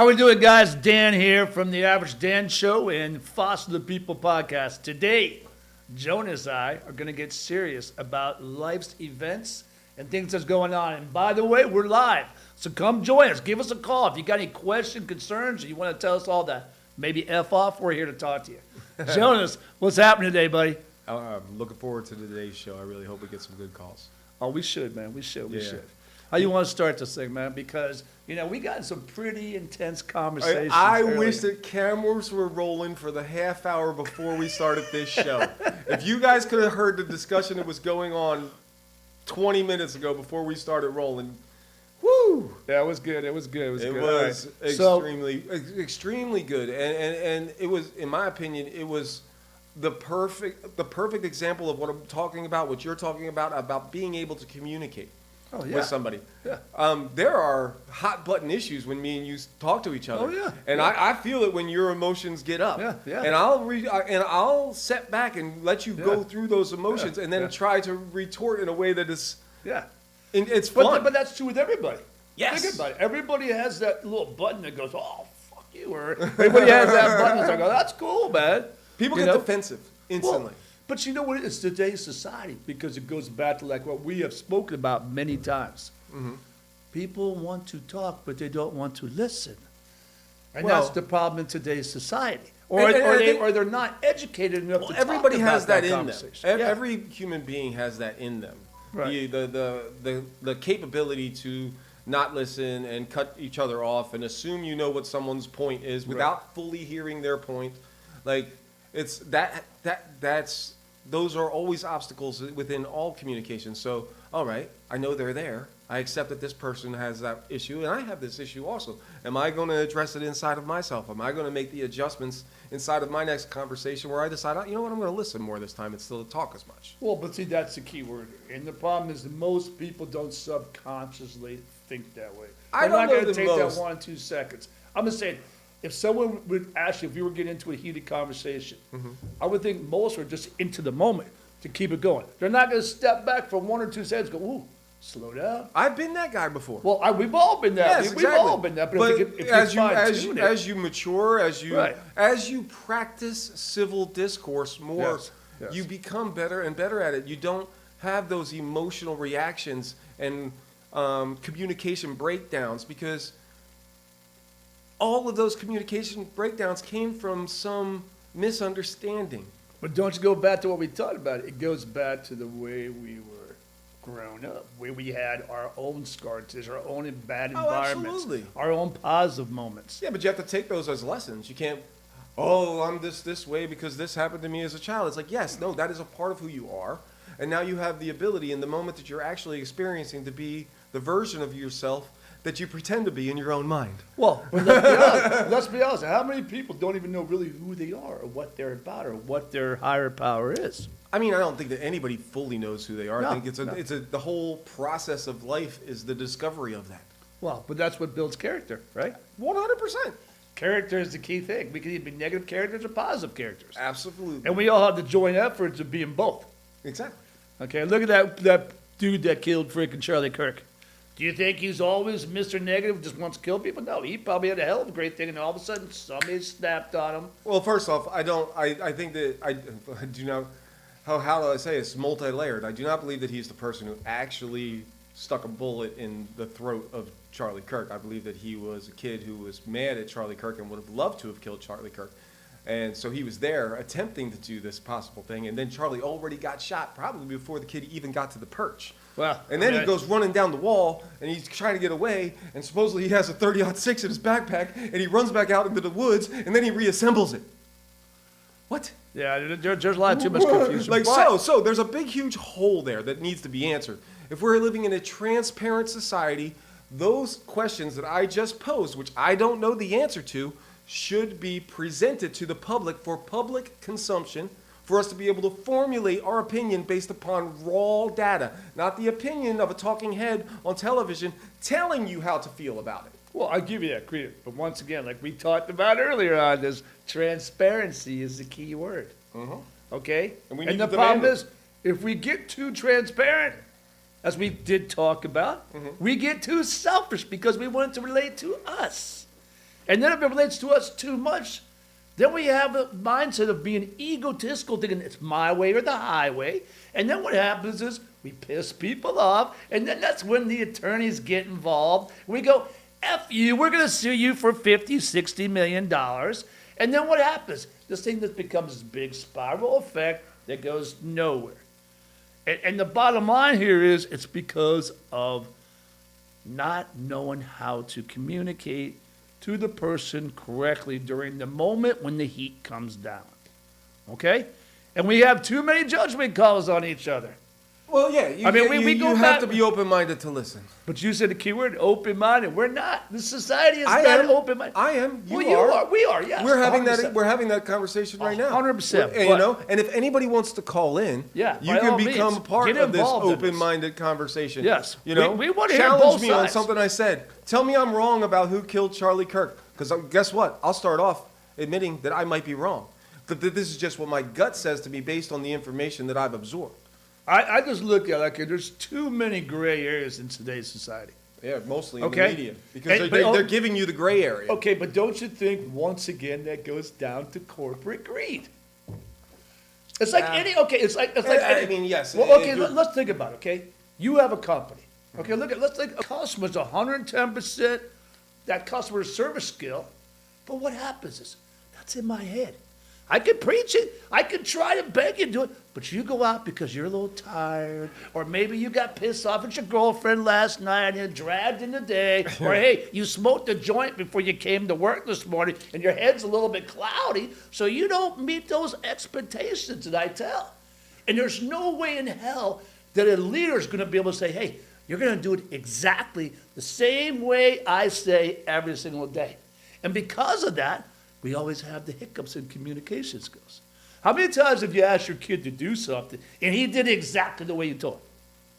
How we doing, guys? Dan here from the Average Dan Show and Foster the People podcast. Today, Jonas and I are going to get serious about life's events and things that's going on. And by the way, we're live, so come join us. Give us a call if you got any questions, concerns, or you want to tell us all that. Maybe F off. We're here to talk to you. Jonas, what's happening today, buddy? I'm looking forward to today's show. I really hope we get some good calls. Oh, we should, man. We should. Yeah. How you want to start this thing, man? Because, we got some pretty intense conversations. I early. wish that cameras were rolling for the half hour before we started this show. If you guys could have heard the discussion that was going on 20 minutes ago before we started rolling, whoo! Yeah, it was good. It was good. It was It good. was All extremely good. And it was, in my opinion, it was the perfect example of what I'm talking about, what you're talking about being able to communicate. Oh, yeah. With somebody. Yeah. There are hot button issues when me and you talk to each other. Oh, yeah. And Yeah. I feel it when your emotions get up. Yeah, yeah. And I'll set back and let you go through those emotions and then try to retort in a way that is Yeah. it's fun. But that's true with everybody. Yes. Think about it. Everybody has that little button that goes, oh, fuck you. Or everybody has that button that's like, oh, that's cool, man. People You get know? defensive instantly. Well, but you know what? It's today's society because it goes back to like what we have spoken about many times. Mm-hmm. People want to talk, but they don't want to listen. And Well- that's the problem in today's society. Or, And I think- or they're not educated enough to Everybody talk about has that in them. conversation. Yeah. Every human being has that in them. Right. The capability to not listen and cut each other off and assume you know what someone's point is without fully hearing their point. Like it's that's those are always obstacles within all communication. So, all right, I know they're there. I accept that this person has that issue, and I have this issue also. Am I going to address it inside of myself? Am I going to make the adjustments inside of my next conversation where I decide, you know what, I'm going to listen more this time instead of talk as much? Well, but see, that's the key word. And the problem is that most people don't subconsciously think that way. I They're don't not know going to that take most. that 1 or 2 seconds. I'm just saying, if someone would actually, if we were getting into a heated conversation, I would think most are just into the moment to keep it going. They're not going to step back for 1 or 2 seconds and go, ooh, slow down. I've been that guy before. Well, we've all been that. Yes, We've all been that. But, if as you mature, Right. as you practice civil discourse more, Yes. you become better and better at it. You don't have those emotional reactions and communication breakdowns because all of those communication breakdowns came from some misunderstanding. But don't you go back to what we talked about? It goes back to the way we were grown up, where we had our own scar tissue, our own bad environments, absolutely. our own positive moments. Yeah, but you have to take those as lessons. You can't, I'm this way because this happened to me as a child. It's like, yes, no, that is a part of who you are. And now you have the ability in the moment that you're actually experiencing to be the version of yourself that you pretend to be in your own mind. Well, but let's be honest. How many people don't even know really who they are or what they're about or what their higher power is? I mean, I don't think that anybody fully knows who they are. No, I think the whole process of life is the discovery of that. Well, but that's what builds character, right? 100%. Character is the key thing. We can either be negative characters or positive characters. Absolutely. And we all have to join efforts of being both. Exactly. Okay, look at that dude that killed freaking Charlie Kirk. Do you think he's always Mr. Negative, just wants to kill people? No, he probably had a hell of a great thing, and all of a sudden somebody snapped on him. Well, first off, I think that I do not, how do I say it's multi-layered. I do not believe that he's the person who actually stuck a bullet in the throat of Charlie Kirk. I believe that he was a kid who was mad at Charlie Kirk and would have loved to have killed Charlie Kirk. And so he was there attempting to do this possible thing, and then Charlie already got shot probably before the kid even got to the perch. Well, And then I he mean, goes running down the wall, and he's trying to get away, and supposedly he has a 30-06 in his backpack, and he runs back out into the woods, and then he reassembles it. What? Yeah, there's a lot too much confusion. Like but- so there's a big, huge hole there that needs to be answered. If we're living in a transparent society, those questions that I just posed, which I don't know the answer to, should be presented to the public for public consumption, for us to be able to formulate our opinion based upon raw data, not the opinion of a talking head on television telling you how to feel about it. Well, I give you that credit, but once again, like we talked about earlier on this, transparency is the key word. Okay? And we need the to problem demand is, if we get too transparent, as we did talk about, we get too selfish because we want it to relate to us. And then if it relates to us too much, then we have a mindset of being egotistical, thinking it's my way or the highway. And then what happens is we piss people off, and then that's when the attorneys get involved. We go, F you, we're going to sue you for $50, $60 million. And then what happens? This thing that becomes this big spiral effect that goes nowhere. And the bottom line here is it's because of not knowing how to communicate to the person correctly during the moment when the heat comes down. Okay? And we have too many judgment calls on each other. Well, yeah, you, I mean, we go you back- have to be open-minded to listen. But you said the key word, open-minded. We're not. The society is I not am. open-minded. I am. You Well, you are. are. We are, yes. We're having 100%. that. We're having that conversation right now. 100%, And, but- you know, and if anybody wants to call in, Yeah, you by can all become means. part Get of this involved in this. open-minded conversation. Yes. You know, We wanna hear challenge both me on sides. something I said. Tell me I'm wrong about who killed Charlie Kirk. Because guess what? I'll start off admitting that I might be wrong. That this is just what my gut says to me based on the information that I've absorbed. I just look at it like there's too many gray areas in today's society. Yeah, mostly in Okay. the media because And- they're giving you the gray area. Okay, but don't you think once again that goes down to corporate greed? It's like Yeah. it's like I mean, yes, Well, okay, you're- let's think about it. Okay, you have a company. Okay, let's think a customer's 110% that customer service skill, but what happens is that's in my head. I could preach it. I could try to beg you to do it, but you go out because you're a little tired, or maybe you got pissed off at your girlfriend last night and you're dragged in the day, or hey, you smoked a joint before you came to work this morning and your head's a little bit cloudy, so you don't meet those expectations that I tell. And there's no way in hell that a leader is going to be able to say, hey, you're going to do it exactly the same way I say every single day. And because of that, we always have the hiccups in communication skills. How many times have you asked your kid to do something and he did exactly the way you told him?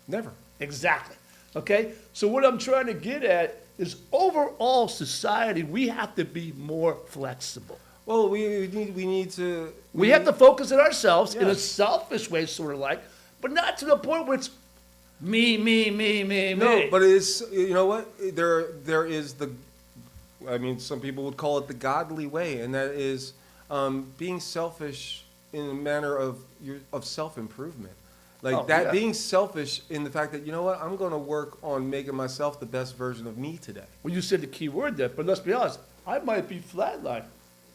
Never. Exactly. Okay? So what I'm trying to get at is overall society, we have to be more flexible. Well, we need to. We have to focus on ourselves in a Yes. selfish way, sort of like, but not to the point where it's me. No, but it is. You know what? There is the. I mean, some people would call it the godly way, and that is being selfish in a manner of self-improvement. Like Oh, that, yeah. being selfish in the fact that, you know what, I'm going to work on making myself the best version of me today. Well, you said the key word there, but let's be honest. I might be flatline.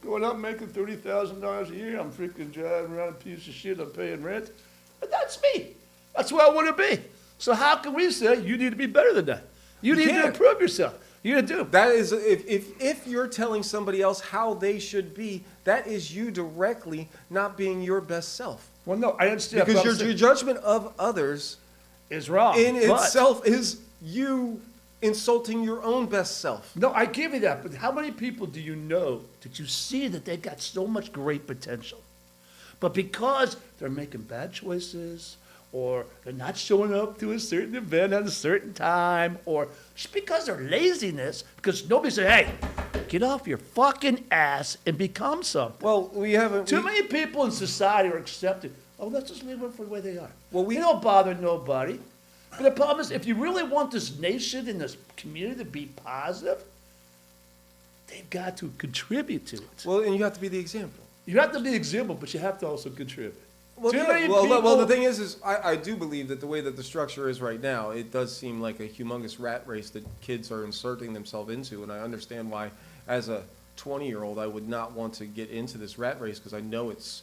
Going out making $30,000 a year, I'm freaking driving around a piece of shit, I'm paying rent. But that's me. That's where I want to be. So how can we say you need to be better than that? You need to can't. improve yourself. You need to do. That is, if you're telling somebody else how they should be, that is you directly not being your best self. Well, no, I understand. Because but I'm your saying judgment of others is wrong. in but- itself is you insulting your own best self. No, I give you that, but how many people do you know that you see that they've got so much great potential, but because they're making bad choices, or they're not showing up to a certain event at a certain time, or just because they're laziness, because nobody said, hey, get off your fucking ass and become something. Well, we haven't. Too we- many people in society are accepted. Oh, let's just leave them for the way they are. Well, we- They don't bother nobody. But the problem is, if you really want this nation and this community to be positive, they've got to contribute to it. Well, and you have to be the example. You have to be the example, but you have to also contribute. Well, Too yeah, many well, the people- thing is I do believe that the way that the structure is right now, it does seem like a humongous rat race that kids are inserting themselves into, and I understand why, as a 20-year-old, I would not want to get into this rat race because I know it's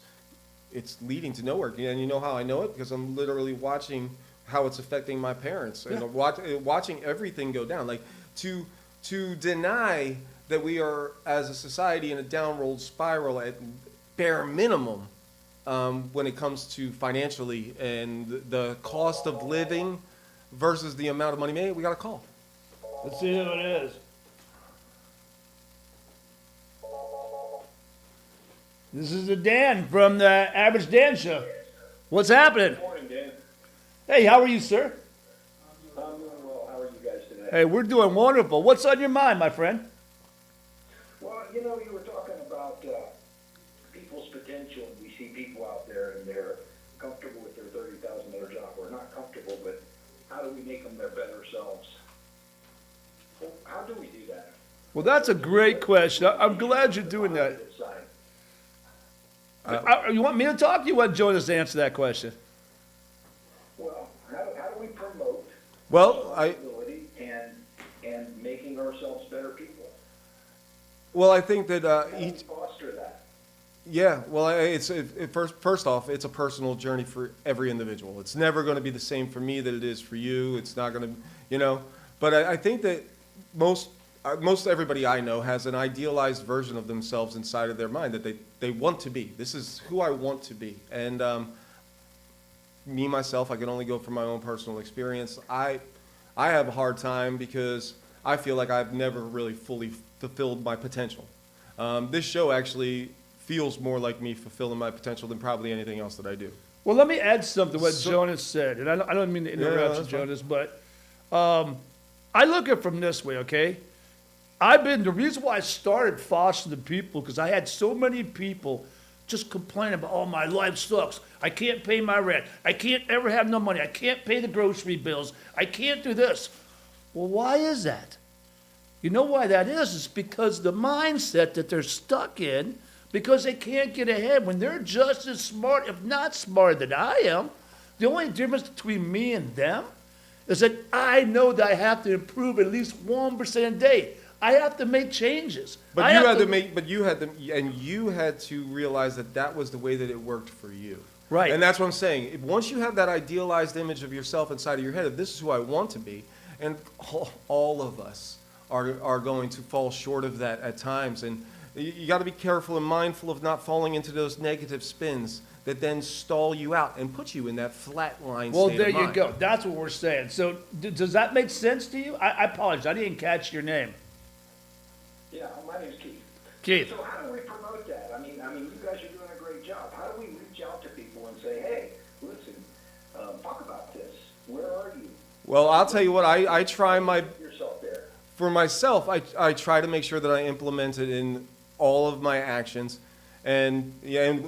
leading to nowhere. And you know how I know it? Because I'm literally watching how it's affecting my parents and Yeah. watching everything go down. Like to deny that we are as a society in a downward spiral at bare minimum when it comes to financially and the cost of living versus the amount of money made, we got a call. Let's see who it is. This is the Dan from the Average Dan Show. What's happening? Morning, Dan. Hey, how are you, sir? I'm doing well. How are you guys today? Hey, we're doing wonderful. What's on your mind, my friend? Well, you know, you were talking about people's potential. We see people out there and they're comfortable with their $30,000 job, or not comfortable, but how do we make them their better selves? Well, how do we do that? Well, that's a great question. I'm glad you're doing that. Side. You want me to talk? You want Jonas to answer that question? Well, how do we promote Well, responsibility and making ourselves better people? I think that How do we each. foster that? Yeah, well, first off, it's a personal journey for every individual. It's never going to be the same for me that it is for you. It's not going to, But I think that most everybody I know has an idealized version of themselves inside of their mind that they want to be. This is who I want to be. And me myself, I can only go from my own personal experience. I have a hard time because I feel like I've never really fully fulfilled my potential. This show actually feels more like me fulfilling my potential than probably anything else that I do. Well, let me add something to what So- Jonas said, and I don't mean to interrupt you, that's fine. Jonas, but I look at it from this way, okay? The reason why I started Foster the People, because I had so many people just complaining about, oh, my life sucks. I can't pay my rent. I can't ever have no money. I can't pay the grocery bills. I can't do this. Well, why is that? You know why that is? It's because the mindset that they're stuck in, because they can't get ahead when they're just as smart, if not smarter than I am. The only difference between me and them is that I know that I have to improve at least 1% a day. I have to make changes. But I you have had to make, but you had to, and you had to realize that that was the way that it worked for you. Right. And that's what I'm saying. Once you have that idealized image of yourself inside of your head, of this is who I want to be, and all of us are going to fall short of that at times. And you got to be careful and mindful of not falling into those negative spins that then stall you out and put you in that flat line Well, state there of you mind. go. That's what we're saying. So does that make sense to you? I apologize. I didn't catch your name. Yeah, my name's Keith. Keith. So how do we promote that? I mean, you guys are doing a great job. How do we reach out to people and say, hey, listen, talk about this. Where are you? Well, I'll tell you what, I try my Put yourself there. for myself, I try to make sure that I implement it in all of my actions. And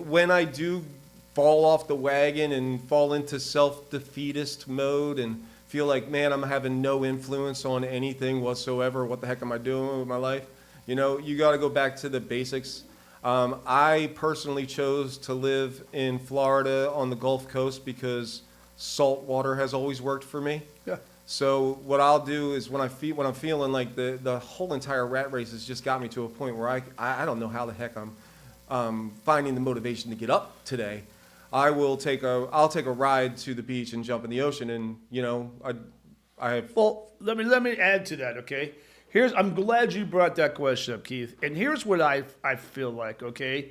when I do fall off the wagon and fall into self-defeatist mode and feel like, man, I'm having no influence on anything whatsoever, what the heck am I doing with my life? You got to go back to the basics. I personally chose to live in Florida on the Gulf Coast because salt water has always worked for me. Yeah. So what I'll do is when I'm feeling like the whole entire rat race has just got me to a point where I don't know how the heck I'm finding the motivation to get up today, I'll take a ride to the beach and jump in the ocean, and I have. Well, let me add to that, okay? I'm glad you brought that question up, Keith. And here's what I feel like, okay?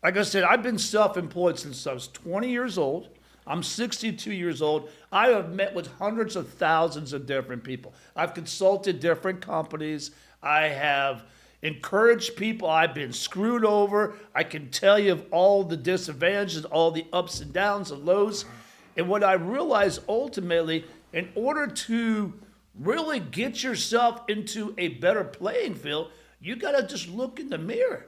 Like I said, I've been self-employed since I was 20 years old. I'm 62 years old. I have met with hundreds of thousands of different people. I've consulted different companies. I have encouraged people. I've been screwed over. I can tell you of all the disadvantages, all the ups and downs and lows. And what I realized ultimately, in order to really get yourself into a better playing field, you got to just look in the mirror.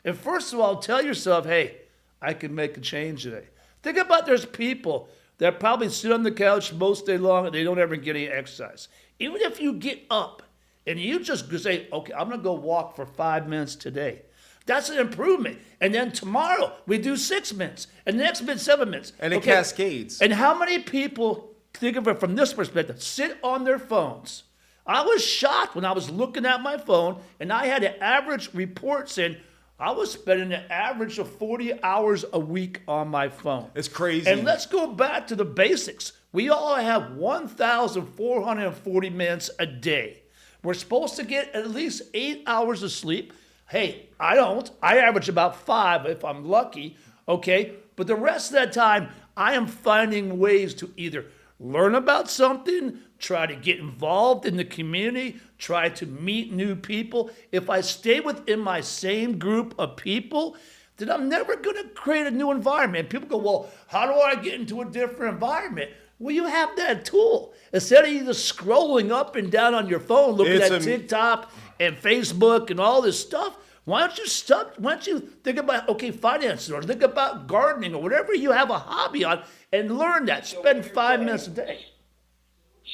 And first of all, tell yourself, hey, I can make a change today. Think about there's people that probably sit on the couch most day long and they don't ever get any exercise. Even if you get up and you just say, okay, I'm going to go walk for 5 minutes today. That's an improvement. And then tomorrow we do 6 minutes and the next minute 7 minutes. And it cascades. And how many people, think of it from this perspective, sit on their phones? I was shocked when I was looking at my phone and I had an average report saying I was spending an average of 40 hours a week on my phone. It's crazy. And let's go back to the basics. We all have 1,440 minutes a day. We're supposed to get at least 8 hours of sleep. Hey, I don't. I average about 5 if I'm lucky, okay? But the rest of that time, I am finding ways to either learn about something, try to get involved in the community, try to meet new people. If I stay within my same group of people, then I'm never going to create a new environment. People go, well, how do I get into a different environment? Well, you have that tool. Instead of you just scrolling up and down on your phone, looking at TikTok and Facebook and all this stuff, why don't you think about, okay, finances, or think about gardening or whatever you have a hobby on and learn that. Spend what you're 5 saying- minutes a day.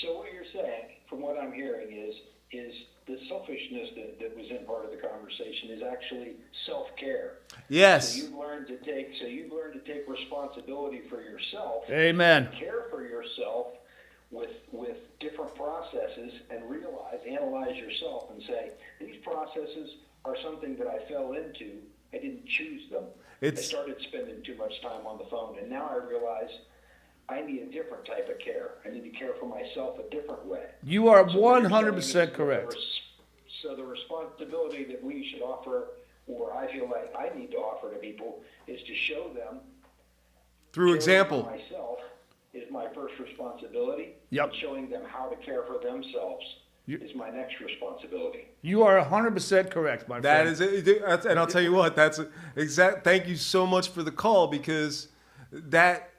So what you're saying, from what I'm hearing, is the selfishness that was in part of the conversation is actually self-care. Yes. So you've learned to take responsibility for yourself. Amen. Care for yourself with different processes and analyze yourself and say, these processes are something that I fell into. I didn't choose them. I started spending too much time on the phone, and now I realize I need a different type of care. I need to care for myself a different way. You are So what you're 100% saying is correct. So the responsibility that we should offer, or I feel like I need to offer to people, is to show them Through caring example. for myself is my first responsibility. Yep. And showing them how to care for themselves is my next responsibility. You are 100% correct, my That friend. is it. And I'll tell you what, that's exact. Thank you so much for the call, because that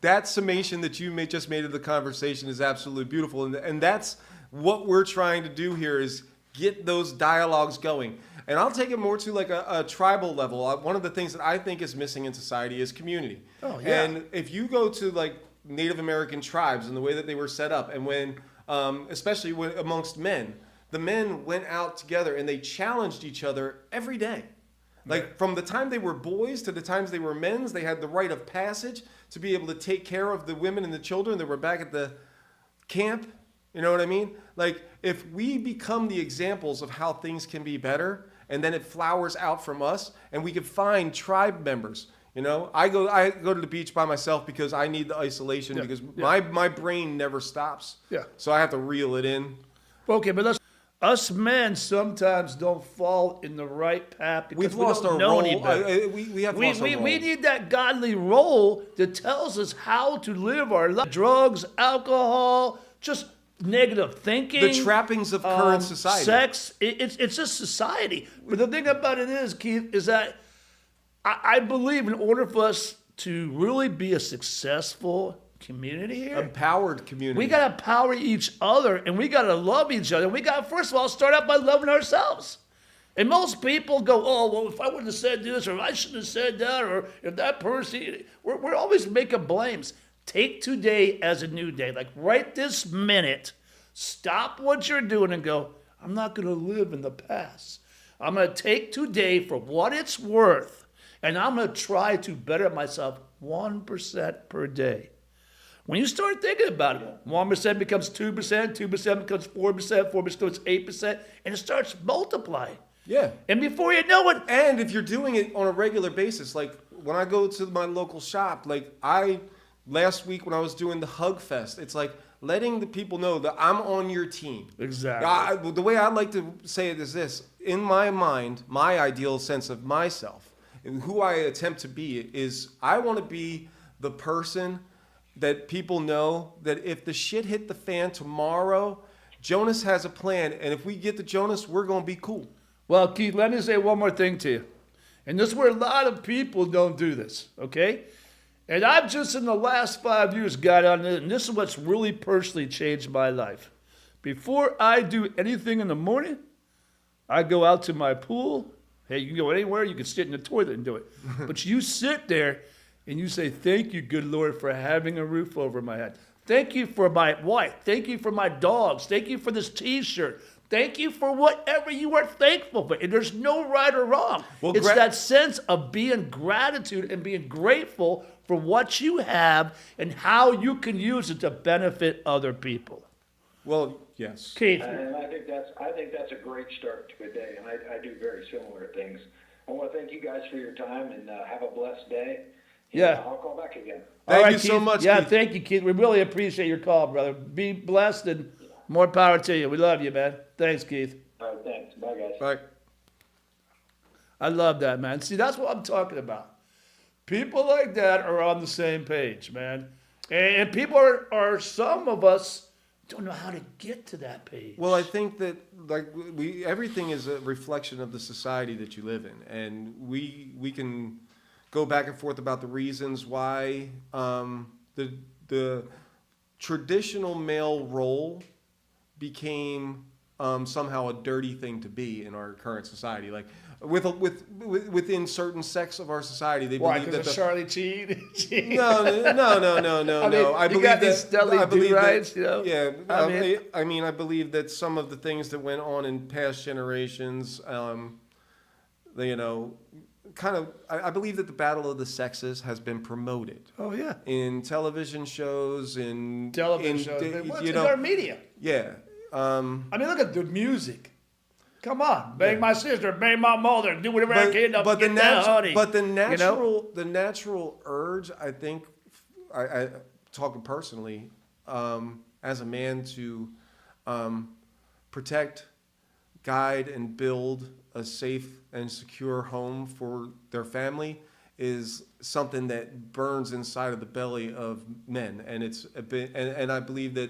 that summation that you just made of the conversation is absolutely beautiful, and that's what we're trying to do here, is get those dialogues going. And I'll take it more to like a tribal level. One of the things that I think is missing in society is community. Oh, yeah. And if you go to like Native American tribes and the way that they were set up, and when especially amongst men, the men went out together and they challenged each other every day. Like from the time they were boys to the times they were men's, they had the rite of passage to be able to take care of the women and the children that were back at the camp. You know what I mean? Like if we become the examples of how things can be better, and then it flowers out from us, and we can find tribe members. You know, I go to the beach by myself because I need the isolation, Yeah, because yeah. my brain never stops. Yeah. So I have to reel it in. Okay, but us men sometimes don't fall in the right path because We've we lost don't our know role. any better. We have lost our role. We need that godly role that tells us how to live our life. Drugs, alcohol, just negative thinking. The trappings of current society. Sex, it's just society. But the thing about it is, Keith, is that I believe in order for us to really be a successful community here, Empowered community. we got to empower each other, and we got to love each other. We got to, first of all, start out by loving ourselves. And most people go, oh, well, if I wouldn't have said this, or I shouldn't have said that, or if that person, we're always making blames. Take today as a new day. Like right this minute, stop what you're doing and go, I'm not going to live in the past. I'm going to take today for what it's worth, and I'm going to try to better myself 1% per day. When you start thinking about it, 1% becomes 2%, 2% becomes 4%, 4% becomes 8%, and it starts multiplying. Yeah. And before you know it, And if you're doing it on a regular basis, like when I go to my local shop, like last week when I was doing the Hug Fest, it's like letting the people know that I'm on your team. Exactly. The way I like to say it is this: in my mind, my ideal sense of myself and who I attempt to be is I want to be the person that people know that if the shit hit the fan tomorrow, Jonas has a plan, and if we get to Jonas, we're gonna be cool. well, Keith, let me say one more thing to you. And this is where a lot of people don't do this, okay? And I've just in the last 5 years got on it, and this is what's really personally changed my life. Before I do anything in the morning, I go out to my pool. Hey, you can go anywhere. You can sit in the toilet and do it. But you sit there and you say, thank you, good Lord, for having a roof over my head. Thank you for my wife. Thank you for my dogs. Thank you for this T-shirt. Thank you for whatever you are thankful for. And there's no right or wrong. Well, It's that sense of being gratitude and being grateful for what you have and how you can use it to benefit other people. Well, yes. Keith, And I think that's a great start to a day, and I do very similar things. I want to thank you guys for your time, and have a blessed day. And Yeah. I'll call back again. Thank all you so Keith. much, Yeah, Keith. thank you, Keith. We really appreciate your call, brother. Be blessed and more power to you. We love you, man. Thanks, Keith. All right, thanks. Bye, guys. Right. I love that, man. See, that's what I'm talking about. People like that are on the same page, man. And people are some of us don't know how to get to that page. Well, I think that like everything is a reflection of the society that you live in, and we can go back and forth about the reasons why the traditional male role became somehow a dirty thing to be in our current society. Like within certain sects of our society. They Why? believe Because that of Charlie Sheen? no. I mean, I you believe got that. these Dudley I believe Do-Rights, that. you know? Yeah. I mean- I believe that some of the things that went on in past generations, I believe that the battle of the sexes has been promoted Oh, yeah. in television shows, in Television in, shows. di- What's you in know, our media? yeah. I mean, look at the music. Come on, bang my sister, bang my mother, do whatever I can to get down, honey. The natural urge, I think, I talking personally, as a man to protect, guide, and build a safe and secure home for their family is something that burns inside of the belly of men, and it's a bit, and I believe that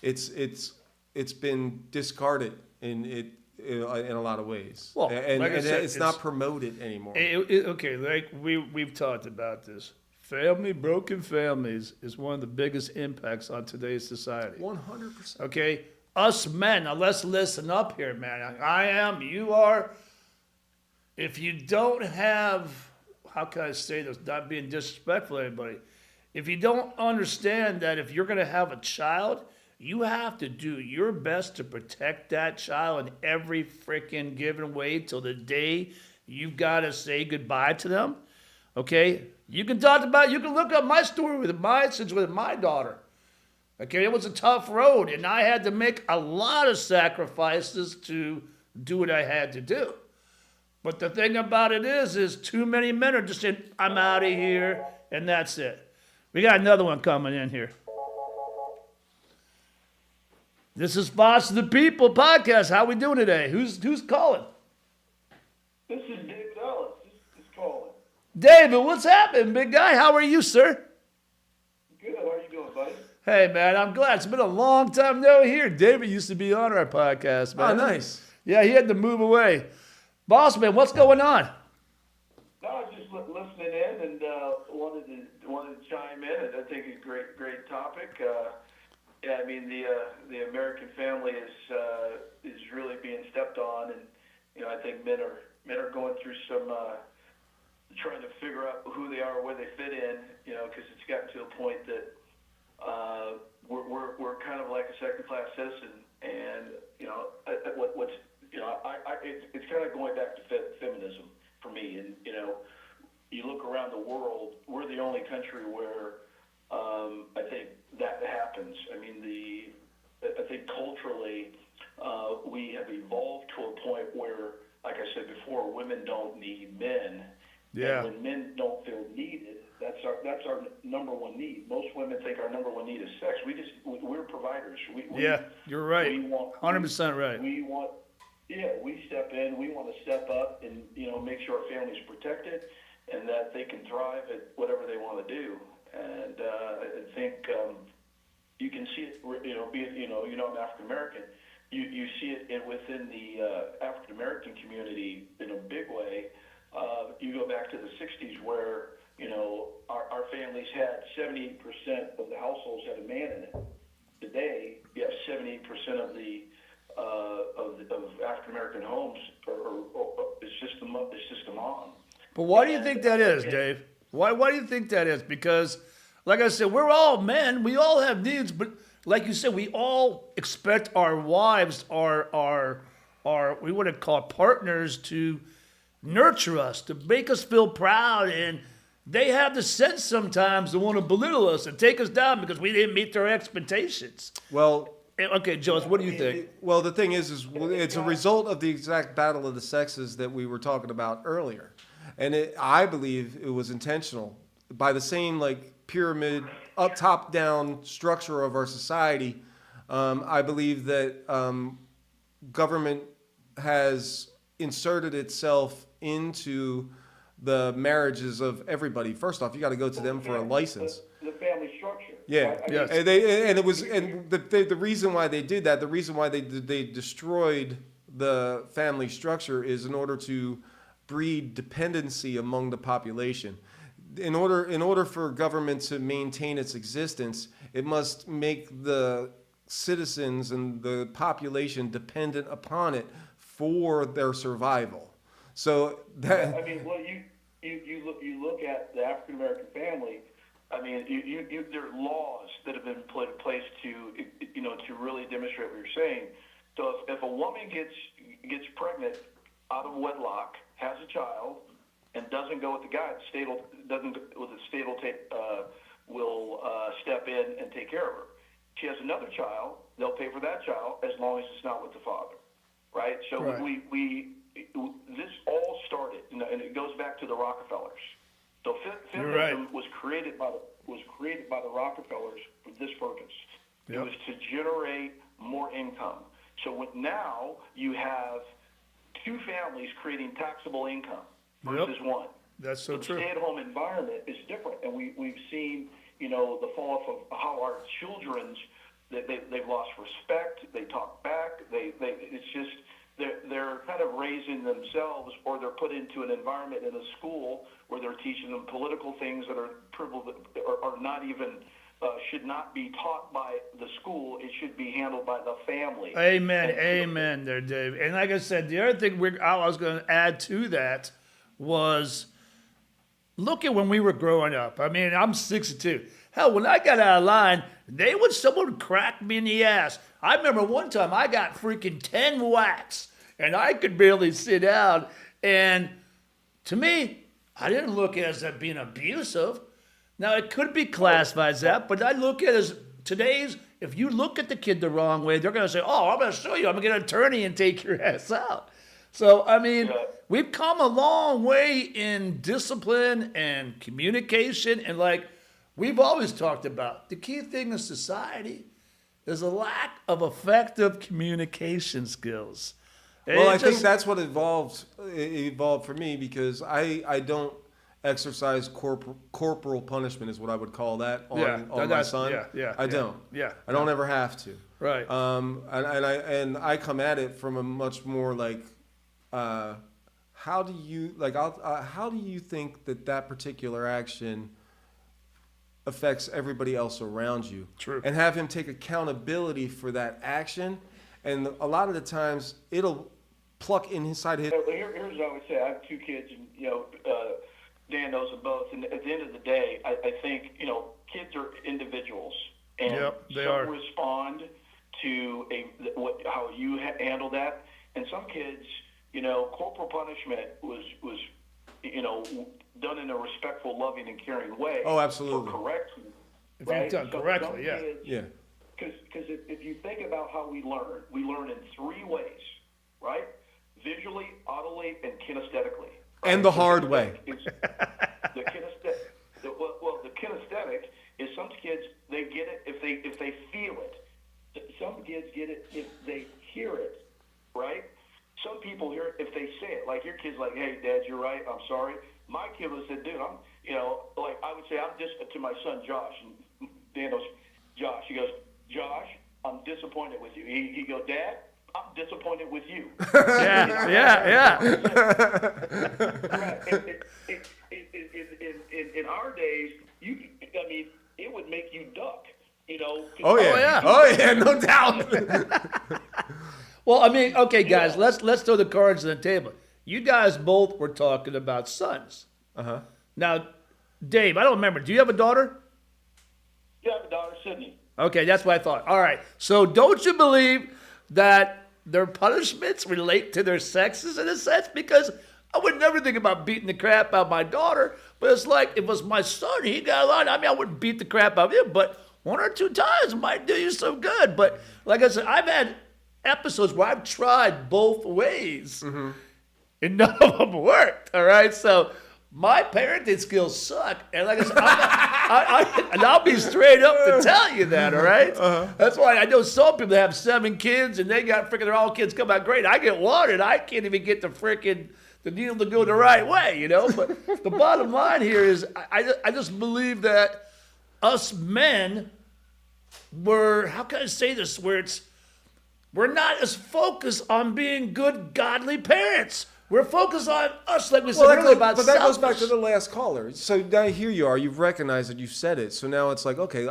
it's been discarded in a lot of ways, Well, and, like I and said, it's not promoted anymore. Okay, like we've talked about this. Broken families is one of the biggest impacts on today's society. 100%. Okay, us men, now let's listen up here, man. I am, you are. If you don't have, how can I say this, not being disrespectful to anybody, if you don't understand that if you're going to have a child, you have to do your best to protect that child in every freaking given way till the day you've got to say goodbye to them. Okay? You can look up my story with my daughter. Okay, it was a tough road, and I had to make a lot of sacrifices to do what I had to do. But the thing about it is too many men are just saying, I'm out of here, and that's it. We got another one coming in here. This is Boss of the People podcast. How we doing today? Who's calling? This is David Ellis. This is calling. David, what's happening, big guy? How are you, sir? Good. How are you doing, buddy? Hey, man, I'm glad. It's been a long time no here. David used to be on our podcast, man. Oh, nice. Yeah, he had to move away. Boss man, what's going on? No, I was just listening in and wanted to chime in. And I think it's a great topic. Yeah, I mean the American family is really being stepped on, and I think men are going through some trying to figure out who they are, where they fit in, because it's gotten to a point that we're kind of like a second-class citizen, and it's kind of going back to feminism for me, and you look around the world, we're the only country where I think that happens. I mean, I think culturally we have evolved to a point where, like I said before, women don't need men. Yeah. And when men don't feel needed, that's our number one need. Most women think our number one need is sex. We're providers. Yeah, you're right. We want 100% right. We step in. We want to step up and make sure our family's protected and that they can thrive at whatever they want to do. And I think you can see it. I'm African American. You see it within the African American community in a big way. You go back to the '60s where our families had 78% of the households had a man in it. Today, you have 78% of the African American homes it's just a mom. But why do you think that is, Dave? Why do you think that is? Because, like I said, we're all men. We all have needs, but like you said, we all expect our wives, our we want to call partners, to nurture us, to make us feel proud, and they have the sense sometimes to want to belittle us and take us down because we didn't meet their expectations. Well, Okay, Jones, what do you think? well, the thing is it's a result of the exact battle of the sexes that we were talking about earlier, and I believe it was intentional by the same pyramid up top down structure of our society. I believe that government has inserted itself into the marriages of everybody. First off, you got to go to them for a license. The family structure. Yeah, Yes. and the reason why they did that, the reason why they destroyed the family structure is in order to breed dependency among the population. In order for government to maintain its existence, it must make the citizens and the population dependent upon it for their survival. So that I mean, well, you look at the African American family. I mean, there are laws that have been put in place to really demonstrate what you're saying. So if a woman gets pregnant out of wedlock, has a child, and doesn't go with the guy, the state will step in and take care of her. She has another child, they'll pay for that child as long as it's not with the father, right? So Right. This all started, and it goes back to the Rockefellers. So You're feminism right. was created by the Rockefellers for this purpose. Yep. It was to generate more income. So now you have two families creating taxable income versus one. That's so The true. stay-at-home environment is different, and we've seen, the fall off of how our children's they've lost respect. They talk back. It's just they're kind of raising themselves, or they're put into an environment in a school where they're teaching them political things that are are not even should not be taught by the school. It should be handled by the family. Amen there, Dave. And like I said, the other thing I was going to add to that was look at when we were growing up. I mean, I'm 62. Hell, when I got out of line, someone would crack me in the ass. I remember one time I got freaking 10 whacks and I could barely sit down. And to me, I didn't look at it as that being abusive. Now, it could be classified as that, but I look at it as today's, if you look at the kid the wrong way, they're going to say, oh, I'm going to show you. I'm going to get an attorney and take your ass out. So, I mean, we've come a long way in discipline and communication. And like we've always talked about, the key thing in society is a lack of effective communication skills. Well, I think that's what evolved for me, because I don't exercise corporal punishment, is what I would call that on my son. I don't. I don't ever have to. Right. And I come at it from a much more like, how do you think that particular action affects everybody else around you? True. And have him take accountability for that action. And a lot of the times it'll pluck inside his. Here's what I would say. I have two kids, and Dan knows them both. And at the end of the day, I think kids are individuals, and they some are. respond to how you handle that, and some kids, corporal punishment was done in a respectful, loving, and caring way. Oh, absolutely. For correction, If right? you've done So correctly, some yeah. kids, Yeah. Because if you think about how we learn in three ways, right? Visually, audibly, and kinesthetically. And the hard way. The kinesthetic is some kids, they get it if they feel it. Some kids get it if they hear it, right? Some people hear it if they say it. Like your kid's like, hey, Dad, you're right, I'm sorry. My kid would say, dude, I would say, I'm just to my son, Josh, and Dan knows Josh. He goes, Josh, I'm disappointed with you. He goes, Dad, I'm disappointed with you. Yeah. In our days, it would make you duck. Oh yeah, no doubt. Well, I mean, okay, guys, let's throw the cards on the table. You guys both were talking about sons. Uh-huh. Now, Dave, I don't remember. Do you have a daughter? You have a daughter, Sydney. Okay, that's what I thought. All right. So don't you believe that their punishments relate to their sexes in a sense? Because I would never think about beating the crap out of my daughter, but it's like if it was my son, he got a lot. I mean, I wouldn't beat the crap out of him, but one or two times might do you some good. But like I said, I've had episodes where I've tried both ways, and none of them worked. All right, so my parenting skills suck, and like I said, and I'll be straight up to tell you that. All right, that's why I know some people that have 7 kids and they got freaking all kids come out great. I get one, and I can't even get the needle to go the right way, But the bottom line here is, I just believe that us men were, how can I say this, we're not as focused on being good, godly parents. We're focused on us, like we said earlier, about but that goes back selfish. to the last caller. So now here you are. You've recognized that you've said it. So now it's like, okay,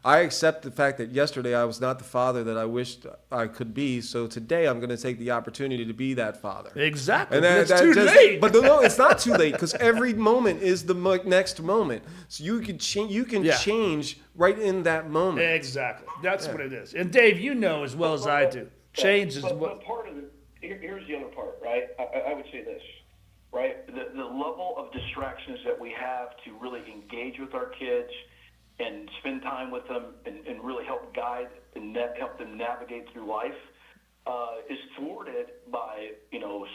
I accept the fact that yesterday I was not the father that I wished I could be. So today I'm going to take the opportunity to be that father. Exactly. And It's too late. But no, it's not too late because every moment is the next moment. So you can Yeah. change right in that moment. Exactly. That's what it is. And Dave, you know as well as I do. Change is but what. part of it. Here's the other part, right? I would say this, right? The level of distractions that we have to really engage with our kids and spend time with them and really help guide and help them navigate through life is thwarted by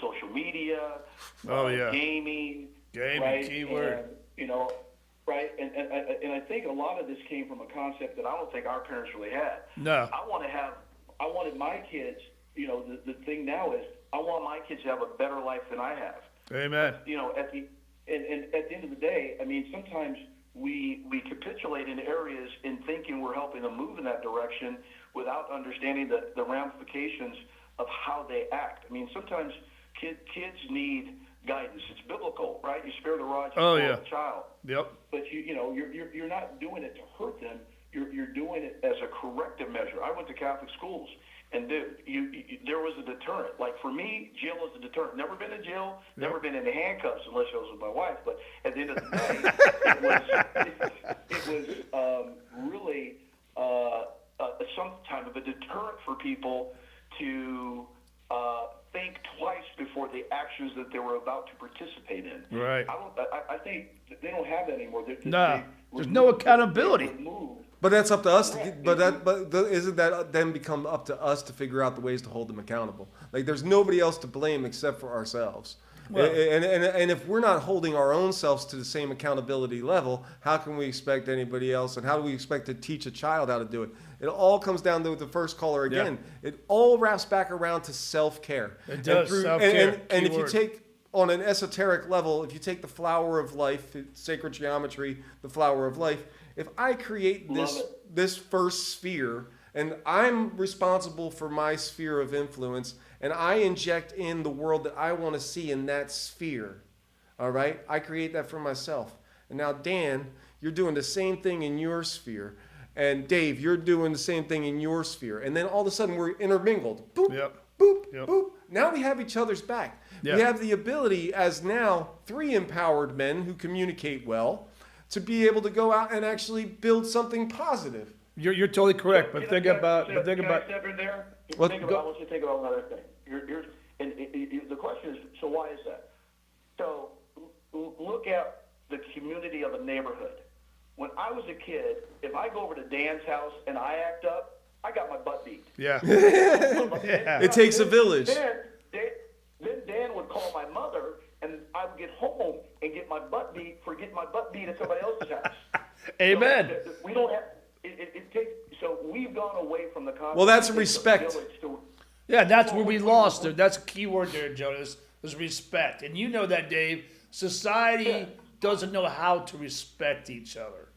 social media, Oh, yeah. gaming, Gaming, keyword. And, right? And I think a lot of this came from a concept that I don't think our parents really had. No. I wanted my kids. The thing now is I want my kids to have a better life than I have. Amen. At the end of the day, I mean, sometimes we capitulate in areas in thinking we're helping them move in that direction without understanding the ramifications of how they act. I mean, sometimes kids need guidance. It's biblical, right? You spare the rod, you spoil the child. Yep. But you're not doing it to hurt them. You're doing it as a corrective measure. I went to Catholic schools, and there was a deterrent. Like for me, jail was a deterrent. Never been in jail, never been in the handcuffs unless I was with my wife. But at the end of the day, it was really some type of a deterrent for people to think twice before the actions that they were about to participate in. Right. I think they don't have that anymore. There's no accountability. But that's up to us. Isn't that then become up to us to figure out the ways to hold them accountable? Like there's nobody else to blame except for ourselves. Well- and if we're not holding our own selves to the same accountability level, how can we expect anybody else? And how do we expect to teach a child how to do it? It all comes down to the first caller again. Yeah. It all wraps back around to self-care. It does, And self-care, And if you keyword. take on an esoteric level, if you take the flower of life, sacred geometry, the flower of life, if I create this first sphere and I'm responsible for my sphere of influence and I inject in the world that I want to see in that sphere, all right, I create that for myself. And now, Dan, you're doing the same thing in your sphere. And Dave, you're doing the same thing in your sphere. And then all of a sudden we're intermingled. Boop, Yep. boop, Yep. boop. Now we have each other's back. Yeah. We have the ability as now 3 empowered men who communicate well to be able to go out and actually build something positive. You're totally correct. But think about. Can I step in there? What? I want you to think about another thing. The question is, so why is that? So look at the community of a neighborhood. When I was a kid, if I go over to Dan's house and I act up, I got my butt beat. Yeah. It takes a village. Then Dan would call my mother, and I would get home and get my butt beat for getting my butt beat at somebody else's house. Amen. So we don't have. It takes. So we've gone away from the concept. Well, that's of respect. village to- Yeah, that's where we lost it. That's a key word there, Jonas, was respect. And you know that, Dave. Society doesn't know how to respect each other.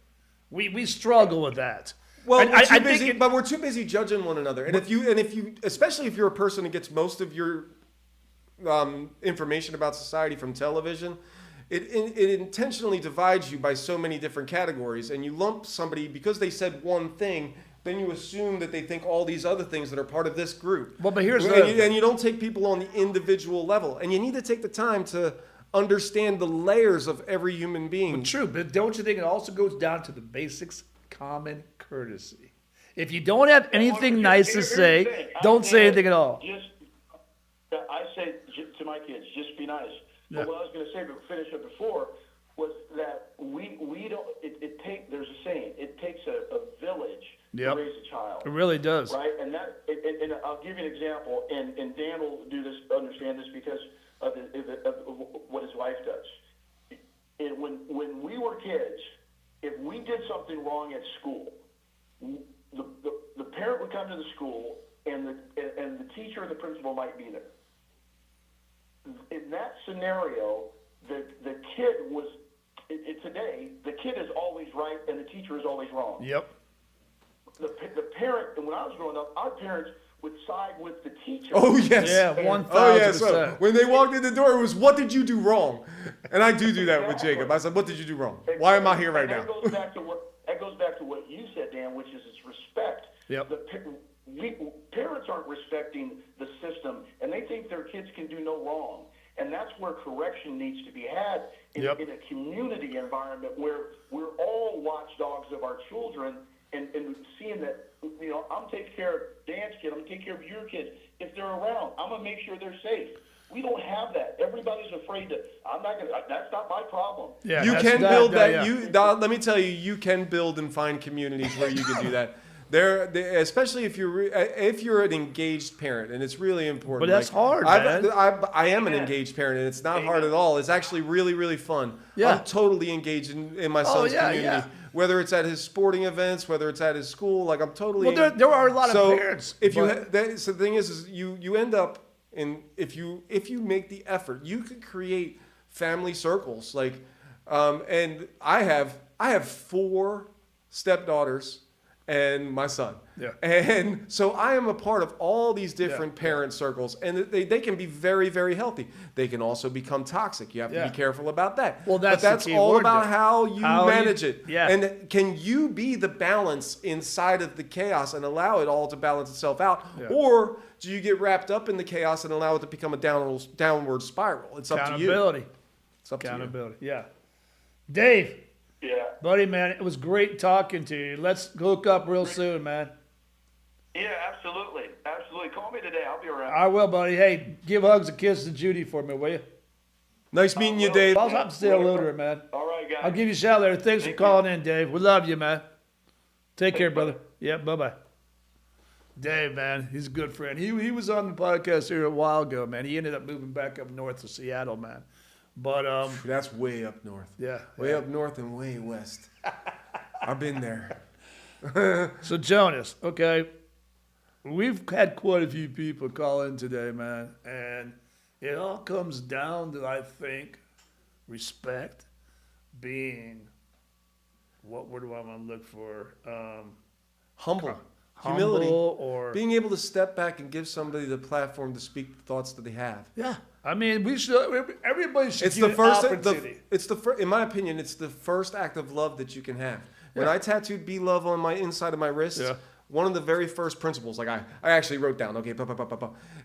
We struggle with that. Well, And we're too I busy, think but we're too busy judging one another. And if you, especially if you're a person that gets most of your information about society from television, it intentionally divides you by so many different categories, and you lump somebody because they said one thing. Then you assume that they think all these other things that are part of this group. Well, but here's and you don't take people on the individual level, and you need to take the time to understand the layers of every human being. true, but don't you think it also goes down to the basics, common courtesy? If you don't have anything nice to Here's the say, thing. don't say anything at all. I say to my kids, just be nice. Yeah. But what I was going to say, but finish up before, was that we don't. There's a saying. It takes a village Yep. to raise a child. It really does. Right, and I'll give you an example, and Dan will understand this because of what his wife does. And when we were kids, if we did something wrong at school, the parent would come to the school, and the teacher or the principal might be there. In that scenario, the kid was today. The kid is always right, and the teacher is always wrong. Yep. The parent, and when I was growing up, our parents would side with the teacher. Oh yes. Yeah, Oh 1,000%. So when they walked in the door, it was, "What did you do wrong?" And I do that with Jacob. I said, "What did you do wrong? Why am I here right And now?" that goes back to what that goes back to what you said, Dan, which is it's respect. Yep. Parents aren't respecting the system, and they think their kids can do no wrong. And that's where correction needs to be had in a community environment where we're all watchdogs of our children and seeing that, I'm taking care of Dan's kid, I'm going to take care of your kids. If they're around, I'm going to make sure they're safe. We don't have that. Everybody's afraid to, that's not my problem. Yeah, You that's can that, build that. yeah. Let me tell you, you can build and find communities where you can do that. Especially if you're an engaged parent, and it's really important. But that's hard, man. I am an Amen. engaged parent, and it's not hard at all. It's actually really, really fun. Yeah. I'm totally engaged in my son's community. Yeah. Whether it's at his sporting events, whether it's at his school, like I'm totally. Well, there are a lot so of parents. If you, but- so the thing is you end up in if you make the effort, you could create family circles. Like, and I have 4 stepdaughters and my son. Yeah. And so I am a part of all these different parent circles, and they can be very, very healthy. They can also become toxic. You have to Yeah. be careful about that. Well, but that's the that's key all word about there. how you How you- manage it. yeah. And can you be the balance inside of the chaos and allow it all to balance itself out? Yeah. Or do you get wrapped up in the chaos and allow it to become a downward spiral? It's up to you. Accountability. It's up to you. Accountability. Yeah. Dave, Yeah. buddy, man, it was great talking to you. Let's hook up real soon, man. Yeah, absolutely. Absolutely. Call me today. I'll be around. I will, buddy. Hey, give hugs and kisses to Judy for me, will you? Nice meeting you, Dave. I'll have to say hello to her, man. All right, guys. I'll give you a shout there. Thanks for Thank calling in, Dave. We love you, man. Take care, Thanks, brother. Yeah, bye-bye. Dave, man, he's a good friend. He was on the podcast here a while ago, man. He ended up moving back up north to Seattle, man. But That's way up north. yeah, Way yeah. up north and way west. I've been there. So Jonas, okay, we've had quite a few people call in today, man, and it all comes down to, I think, respect, being, what word do I want to look for? Humble. Humility. Humble or Being able to step back and give somebody the platform to speak the thoughts that they have. yeah. I mean, we should. Everybody should It's get the an first. opportunity. In my opinion, it's the first act of love that you can have. When Yeah. I tattooed "Be Love" on my inside of my wrist, Yeah. one of the very first principles, like I actually wrote down, okay,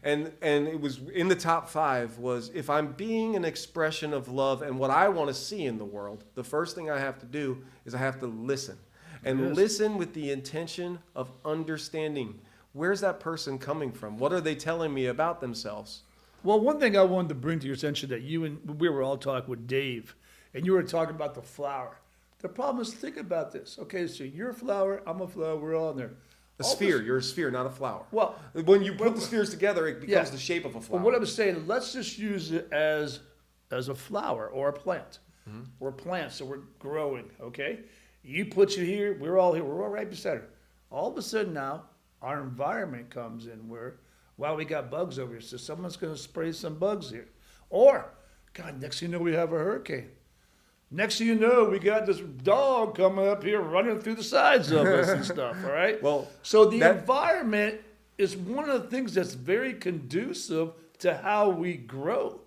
and it was in the top 5 was if I'm being an expression of love and what I want to see in the world, the first thing I have to do is I have to listen, and Yes. listen with the intention of understanding. Where's that person coming from? What are they telling me about themselves? Well, one thing I wanted to bring to your attention that we were all talking with Dave, and you were talking about the flower. The problem is, think about this. Okay, so you're a flower, I'm a flower, we're all in there. A All sphere. this- You're a sphere, not a flower. Well, When you put the spheres together, it becomes Yeah. the shape of a but flower. what I'm saying, let's just use it as a flower or a plant. Mm-hmm. We're plants, so we're growing, okay? You put you here, we're all here, we're all right beside her. All of a sudden now, our environment comes in where, wow, we got bugs over here, so someone's going to spray some bugs here. Or, God, next thing you know, we have a hurricane. Next thing you know, we got this dog coming up here running through the sides of us and stuff, all right? Well, so the that- environment is one of the things that's very conducive to how we grow.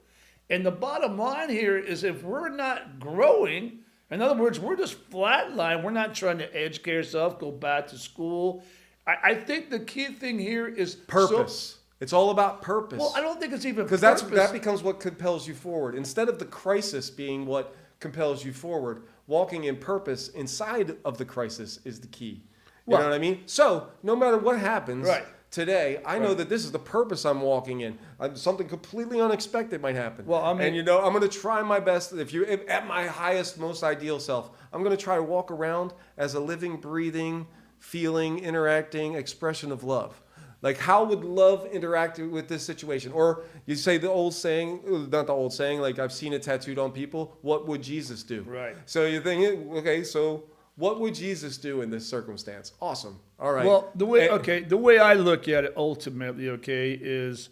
And the bottom line here is if we're not growing, in other words, we're just flatline, we're not trying to educate ourselves, go back to school. I think the key thing here is Purpose. It's all about purpose. Well, I don't think it's even Because purpose. that becomes what compels you forward. Instead of the crisis being what compels you forward, walking in purpose inside of the crisis is the key. You Well- know what I mean? So no matter what happens Right. today, I know that this is the purpose I'm walking in. Something completely unexpected might happen. Well, I mean- and I'm going to try my best. If at my highest, most ideal self, I'm going to try to walk around as a living, breathing, feeling, interacting expression of love. Like, how would love interact with this situation? Or you say the old saying, not the old saying, like I've seen it tattooed on people, what would Jesus do? Right. So you think, okay, so what would Jesus do in this circumstance? Awesome. All right. Well, the way And- the way I look at it ultimately, okay, is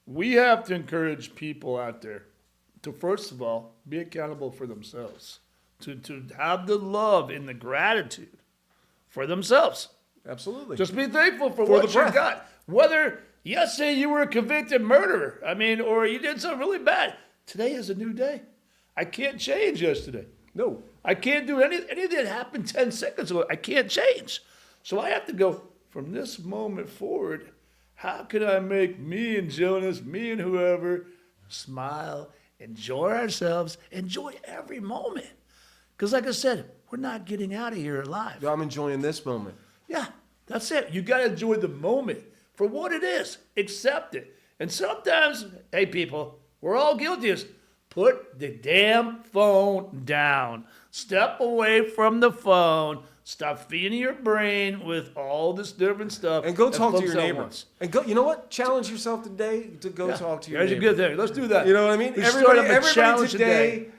we have to encourage people out there to first of all be accountable for themselves, to have the love and the gratitude for themselves. Absolutely. Just be thankful for For what the you breath. got. Whether yesterday you were a convicted murderer, or you did something really bad. Today is a new day. I can't change yesterday. No. I can't do anything that happened 10 seconds ago. I can't change. So I have to go from this moment forward. How can I make me and Jonas, me and whoever, smile, enjoy ourselves, enjoy every moment? Because like I said, we're not getting out of here alive. I'm enjoying this moment. Yeah, that's it. You got to enjoy the moment for what it is. Accept it. And sometimes, hey, people, we're all guilty of this. Put the damn phone down. Step away from the phone. Stop feeding your brain with all this different stuff. And go that talk to folks your don't neighbor. want. And go. You know what? Challenge yourself today to go Yeah, talk to your There's neighbor. a good thing. Let's do that. You know what I mean? We start up a Everybody challenge today,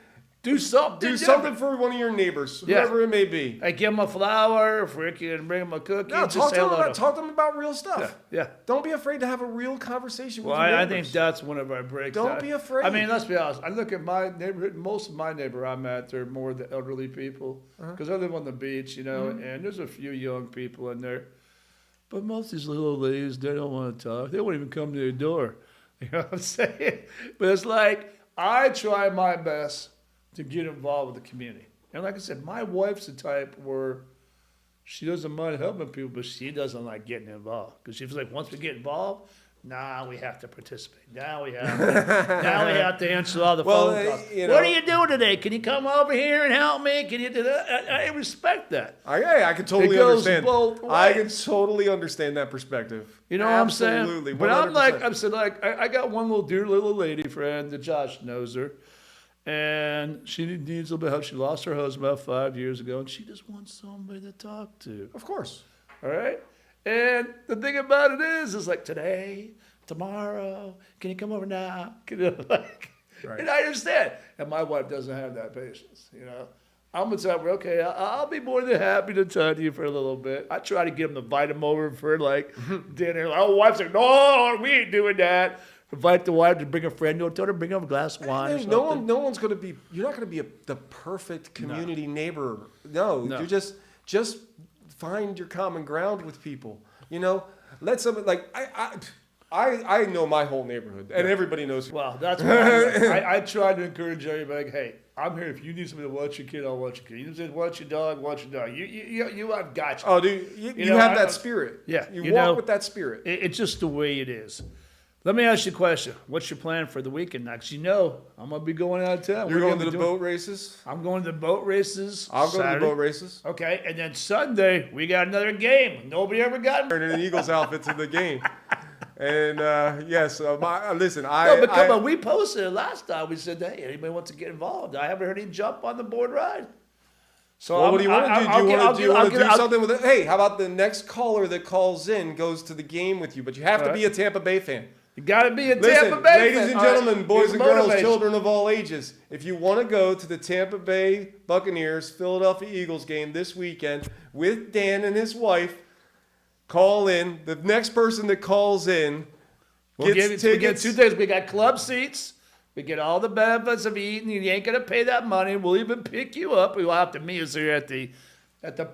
Do something. do different. something for one of your neighbors, Yeah. whoever it may be. Hey, give them a flower, freaking bring them a cookie. No, just talk say to them hello. about real stuff. Yeah. Don't be afraid to have a real conversation Well, with your I neighbors. think that's one of our breaks. Don't be afraid. I mean, let's be honest. I look at my neighborhood. Most of my neighbor I'm at, they're more the elderly people because I live on the beach, you know, and there's a few young people in there. But most of these little ladies, they don't want to talk. They won't even come to your door. You know what I'm saying? But it's like I try my best to get involved with the community. And like I said, my wife's the type where she doesn't mind helping people, but she doesn't like getting involved. Because she feels like once we get involved, now we have to participate. Now we have to answer all the phone calls. you What know- are you doing today? Can you come over here and help me? Can you do that? I respect that. I can totally It goes understand. both I can ways. totally understand that perspective. You know what I'm saying? Absolutely. But I'm 100%. like, I got one little dear little lady friend that Josh knows her. And she needs a little bit of help. She lost her husband about 5 years ago, and she just wants somebody to talk to. Of course. All right? And the thing about it is, it's like today, tomorrow, can you come over now? Can you, like, Right. And I understand. And my wife doesn't have that patience, you know? I'm the type where, okay, I'll be more than happy to talk to you for a little bit. I try to get them to invite them over for, like, dinner. Oh, wife's like, no, we ain't doing that. Invite the wife to bring a friend. Tell her to bring over a glass of wine or Hey, something. no one's going to be. You're not going to be the perfect community neighbor. No, No. you just find your common ground with people. You know, let someone like I know my whole neighborhood, and everybody knows. Well, that's why I try to encourage everybody. Like, hey, I'm here. If you need somebody to watch your kid, I'll watch your kid. You need to watch your dog, watch your dog. I've got you. Oh, dude, you know, have I- that spirit. Yeah, you you walk know, with that spirit. It's just the way it is. Let me ask you a question. What's your plan for the weekend next? You know, I'm gonna be going out of town. You're We're going gonna to be the doing- boat races. I'm going to the boat races. I'll go to the Saturday. boat races. Okay, and then Sunday we got another game. Nobody ever got. Wearing an Eagles outfit to the game. And yes, listen. No, but come on. We posted it last time. We said, hey, anybody wants to get involved? I haven't heard any jump on the board ride. So Well, what do you want to do? Do you want to do I'll- something with it? Hey, how about the next caller that calls in goes to the game with you? But you have to All be a Tampa Bay fan. You got to be a Listen, Tampa Bay ladies fan. and All right, gentlemen, boys here's and girls, motivation. children of all ages, if you want to go to the Tampa Bay Buccaneers Philadelphia Eagles game this weekend with Dan and his wife, call in. The next person that calls in We gets get tickets. 2 days. We got club seats. We get all the benefits of eating. You ain't gonna pay that money. We'll even pick you up. We'll have to meet us here at the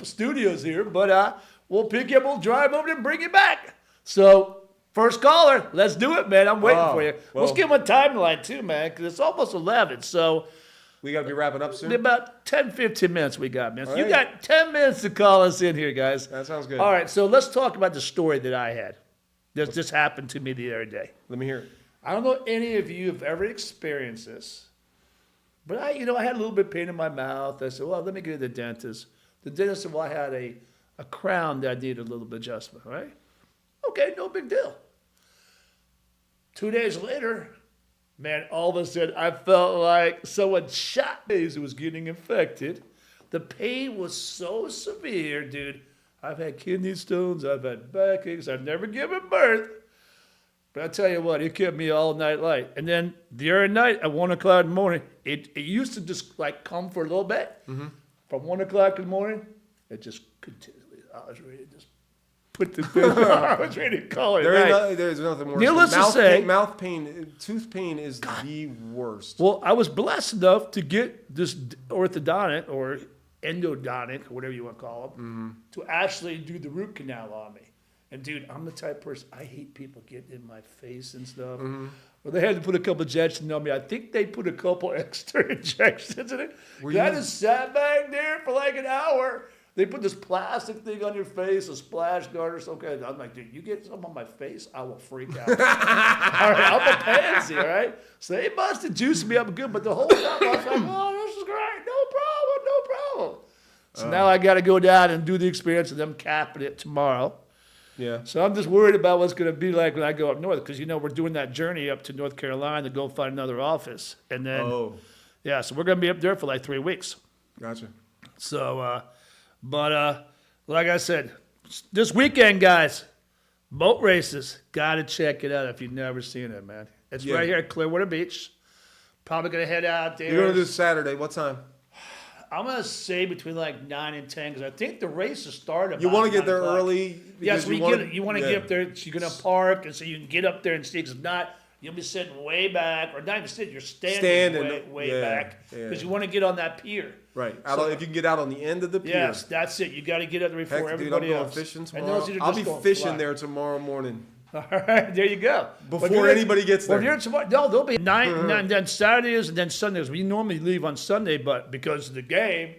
studios here, but we'll pick you up. We'll drive over and bring you back. So first caller, let's do it, man. I'm waiting Wow. for you. Well- Let's give them a timeline too, man, because it's almost 11. So We got to be wrapping up soon. about 10, 15 minutes we got, man. So All you right. got 10 minutes to call us in here, guys. That sounds good. All right, so let's talk about the story that I had. That just happened to me the other day. Let me hear it. I don't know any of you have ever experienced this, but I had a little bit of pain in my mouth. I said, well, let me go to the dentist. The dentist said, well, I had a crown that needed a little bit of adjustment, right? Okay, no big deal. 2 days later, man, all of a sudden I felt like someone shot me who was getting infected. The pain was so severe, dude. I've had kidney stones, I've had backaches, I've never given birth. But I tell you what, it kept me all night light. And then the other night at 1 o'clock in the morning, it used to just like come for a little bit. From 1 o'clock in the morning, it just continually, I was ready to just put the thing, I was ready to call it night. There's nothing worse. Needless to say- mouth pain, tooth pain is the worst. Well, I was blessed enough to get this orthodontic or endodontic, or whatever you want to call them, to actually do the root canal on me. And dude, I'm the type of person, I hate people getting in my face and stuff. Well, they had to put a couple injections on me. I think they put a couple extra injections in it. I just sat back there for like an hour. They put this plastic thing on your face, a splash guard or something. I'm like, dude, you get something on my face, I will freak out. All right, I'm a pansy, all right? So they must have juiced me up good, but the whole time I was like, oh, this is great. No problem. So now I got to go down and do the experience of them capping it tomorrow. Yeah. So I'm just worried about what's going to be like when I go up north, because, we're doing that journey up to North Carolina to go find another office. And then, Oh, yeah, so we're going to be up there for like 3 weeks. gotcha. So, like I said, this weekend, guys, boat races, got to check it out if you've never seen it, man. It's Yeah. right here at Clearwater Beach. Probably going to head out there. You're going to do Saturday. What time? I'm going to say between like 9 and 10, because I think the races start about You want to get 9 there o'clock. early? Yes, because you want to yeah. get up there. So you're going to park, and so you can get up there and see. Because if not, you'll be sitting way back, or not even sitting. You're standing way yeah, back yeah. because you want to get on that pier. Right. If you can get out on the end of the pier. Yes, that's it. You got to get up there before Heck, dude, I'm everybody going else. fishing And tomorrow. those that are I'll just be going fishing fly. there tomorrow morning. All right, there you go. Before But you're- anybody gets there. Well, you're tomorrow. No, there'll be night, and then Saturdays, and then Sundays. We normally leave on Sunday, but because of the game,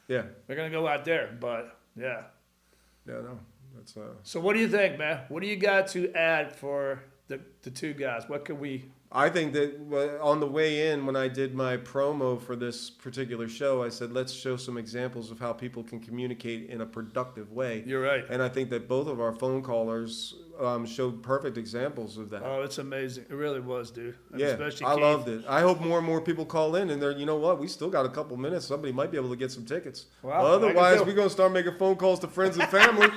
Yeah. we're gonna go out there. But yeah. Yeah, no. That's So what do you think, man? What do you got to add for the two guys? What could we? I think that on the way in, when I did my promo for this particular show, I said, let's show some examples of how people can communicate in a productive way. You're right. And I think that both of our phone callers showed perfect examples of that. Oh, it's amazing. It really was, dude. And Yeah, especially I Keith. loved it. I hope more and more people call in, and they're, you know what? We still got a couple minutes. Somebody might be able to get some tickets. Wow, Otherwise, I can we're going to start making phone calls to friends and family.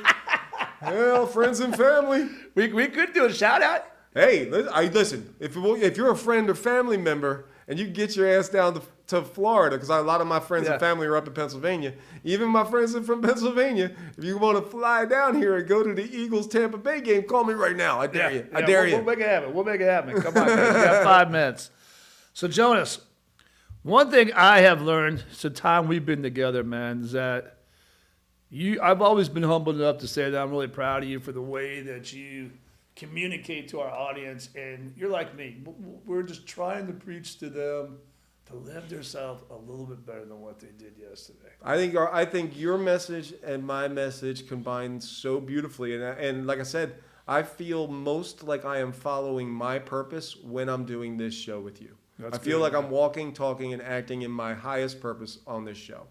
Hell, friends and family. We could do a shout out. Hey, listen. If you're a friend or family member and you get your ass down to Florida, because a lot of my friends Yeah. and family are up in Pennsylvania. Even my friends are from Pennsylvania. If you want to fly down here and go to the Eagles Tampa Bay game, call me right now. I dare you. I dare you. We'll make it happen. We'll make it happen. Come on, guys. We got 5 minutes. So, Jonas, one thing I have learned since the time we've been together, man, is that I've always been humble enough to say that I'm really proud of you for the way that you communicate to our audience. And you're like me. We're just trying to preach to them to live themselves a little bit better than what they did yesterday. I think your message and my message combine so beautifully, and like I said, I feel most like I am following my purpose when I'm doing this show with you. That's I feel good, like man. I'm walking, talking, and acting in my highest purpose on this show.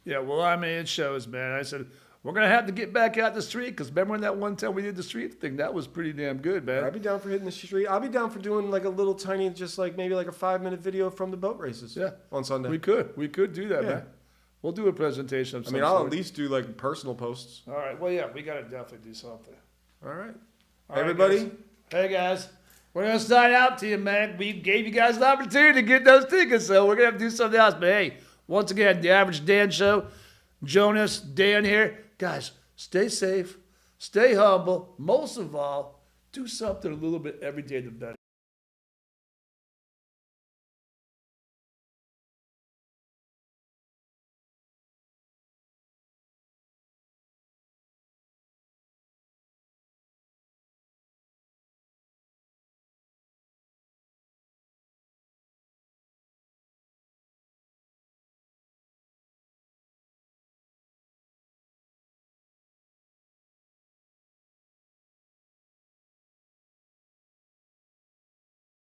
Yeah, well, I mean, it shows, man. I said, we're going to have to get back out the street, because remember when that one time we did the street thing? That was pretty damn good, man. I'd be down for hitting the street. I'd be down for doing like a little tiny, just like maybe like a 5-minute video from the boat races. Yeah. On Sunday. We could do that, Yeah. man. We'll do a presentation of I some mean, I'll sort. at least do like personal posts. All right, well, yeah, we got to definitely do something. All right. All right, Everybody. guys. Hey, guys, we're going to sign out to you, man. We gave you guys an opportunity to get those tickets, so we're going to have to do something else. But, hey, once again, The Average Dan Show, Jonas, Dan here. Guys, stay safe, stay humble. Most of all, do something a little bit every day to better